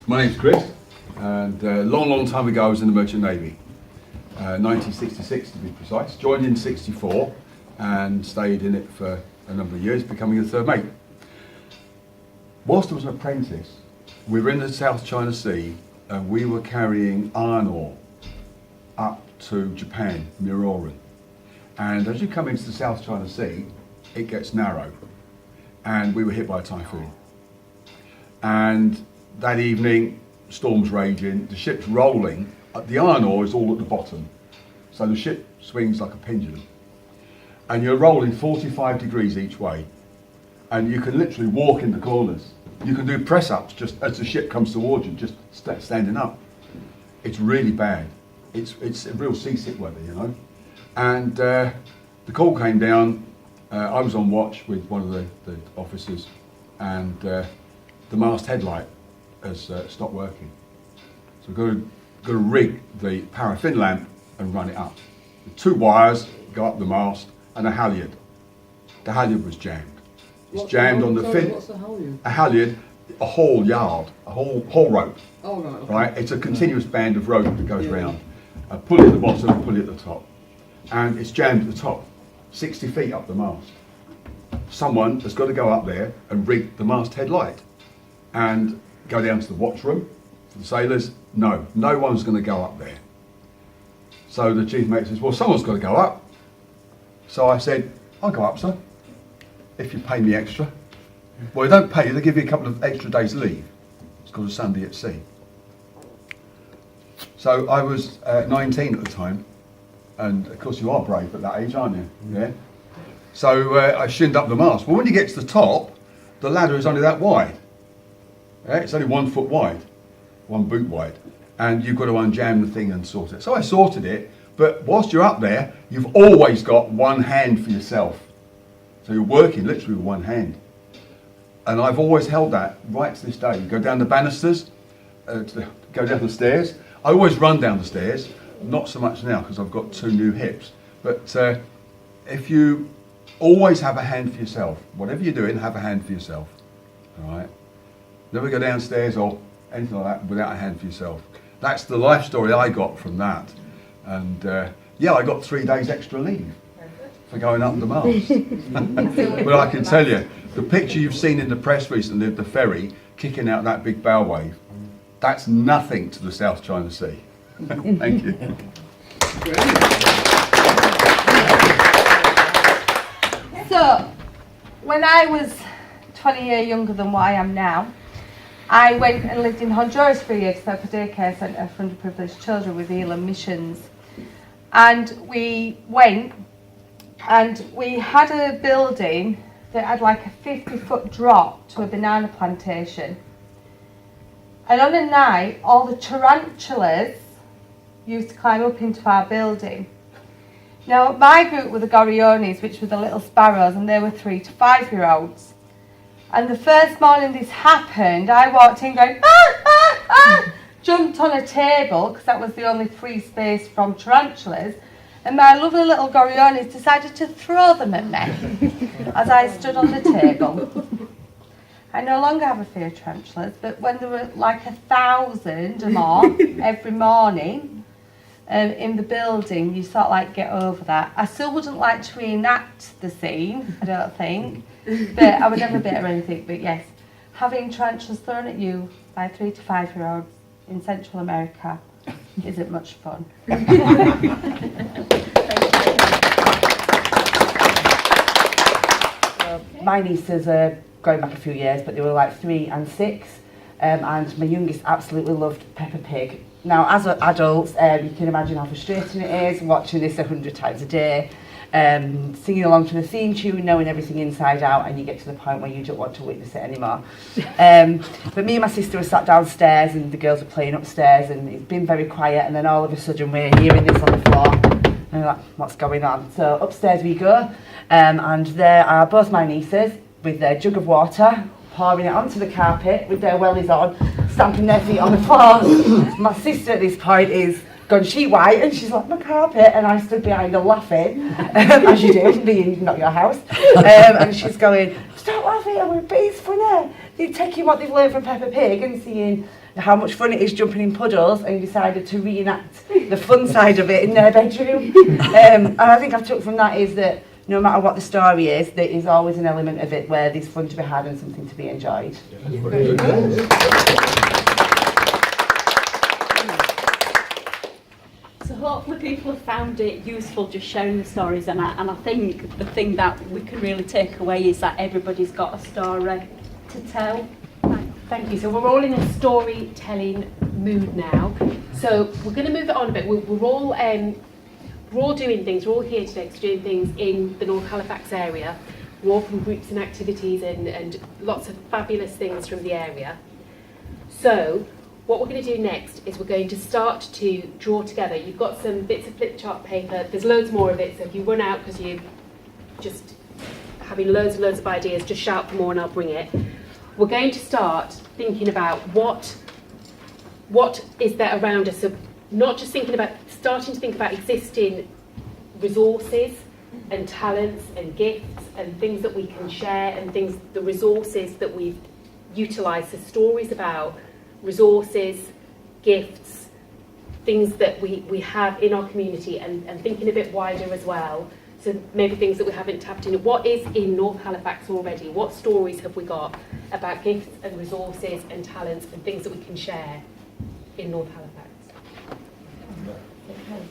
My name's Chris, and a long time ago I was in the Merchant Navy, 1966 to be precise. Joined in '64 and stayed in it for a number of years, becoming a third mate. Whilst I was an apprentice, we were in the South China Sea and we were carrying iron ore up to Japan, Muroran. And as you come into the South China Sea, it gets narrow, and we were hit by a typhoon. And that evening, storms raging, the ship's rolling, the iron ore is all at the bottom. So the ship swings like a pendulum. And you're rolling 45 degrees each way. And you can literally walk in the corners. You can do press-ups just as the ship comes towards you, just standing up. It's really bad. It's a real seasick weather, you know. And the call came down. I was on watch with one of the officers, and the mast headlight has stopped working. So we've got to rig the paraffin lamp and run it up. The 2 wires go up the mast and a halyard. The halyard was jammed. It's jammed on the fin. What's a halyard? A halyard, a whole yard, a whole rope. Oh, right. Okay. Right? It's a continuous band of rope that goes round. A pulley at the bottom and pulley at the top. And it's jammed at the top, 60 feet up the mast. Someone has got to go up there and rig the mast headlight and go down to the watch room for the sailors. No one's going to go up there. So the chief mate says, well, someone's got to go up. So I said, I'll go up, sir, if you pay me extra. Well, they don't pay you, they give you a couple of extra days leave. It's called a Sunday at sea. So I was 19 at the time, and of course you are brave at that age, aren't you? Yeah. So I shinned up the mast. Well, when you get to the top, the ladder is only that wide. Yeah? It's only 1 foot wide, 1 boot wide, and you've got to unjam the thing and sort it. So I sorted it, but whilst you're up there, you've always got one hand for yourself. So you're working literally with one hand. And I've always held that right to this day. You go down the banisters, go down the stairs. I always run down the stairs, not so much now because I've got 2 new hips. But if you always have a hand for yourself, whatever you're doing, have a hand for yourself. All right? Never go downstairs or anything like that without a hand for yourself. That's the life story I got from that. And yeah, I got 3 days extra leave for going up the mast. But I can tell you, the picture you've seen in the press recently of the ferry kicking out that big bow wave, that's nothing to the South China Sea. Thank you. So, when I was 20 years younger than what I am now, I went and lived in Honduras for a year to set up a daycare centre for underprivileged children with Elam Missions. And we went and we had a building that had like a 50-foot drop to a banana plantation. And on a night, all the tarantulas used to climb up into our building. Now, my group were the goriones, which were the little sparrows, and they were 3 to 5-year-olds. And the first morning this happened, I walked in going, ah, ah, ah, jumped on a table, because that was the only free space from tarantulas, and my lovely little goriones decided to throw them at me as I stood on the table. I no longer have a fear of tarantulas, but when there were like 1,000 or more every morning in the building, you sort of like get over that. I still wouldn't like to reenact the scene, I don't think, but I would never bit or anything. But yes, having tarantulas thrown at you by 3 to 5-year-olds in Central America isn't much fun. My nieces are going back a few years, but they were like 3 and 6, and my youngest absolutely loved Peppa Pig. Now, as adults, you can imagine how frustrating it is watching this 100 times a day, singing along to the theme tune, knowing everything inside out, and you get to the point where you don't want to witness it anymore. But me and my sister were sat downstairs, and the girls were playing upstairs, and it's been very quiet, and then all of a sudden we're hearing this on the floor, and we're like, what's going on? So upstairs we go, and there are both my nieces with their jug of water, pouring it onto the carpet with their wellies on, stamping their feet on the floor. My sister at this point is gone sheet white, and she's like, my carpet, and I stood behind her laughing, as you do, being not your house, and she's going, stop laughing, it's funny. They're taking what they've learned from Peppa Pig and seeing how much fun it is jumping in puddles, and decided to reenact the fun side of it in their bedroom. And I think I've took from that is that no matter what the story is, there is always an element of it where there's fun to be had and something to be enjoyed. So hopefully people have found it useful just sharing the stories, and I think the thing that we can really take away is that everybody's got a story to tell. Thank you. So we're all in a storytelling mood now. So we're going to move it on a bit. We're all doing things. We're all here today doing things in the North Halifax area. We're all from groups and activities and lots of fabulous things from the area. So what we're going to do next is we're going to start to draw together. You've got some bits of flip chart paper. There's loads more of it. So if you run out because you're just having loads and loads of ideas, just shout for more and I'll bring it. We're going to start thinking about what is there around us. So not just starting to think about existing resources and talents and gifts and things that we can share and the resources that we've utilised. So stories about resources, gifts, things that we have in our community and thinking a bit wider as well. So maybe things that we haven't tapped into. What is in North Halifax already? What stories have we got about gifts and resources and talents and things that we can share in North Halifax? Okay.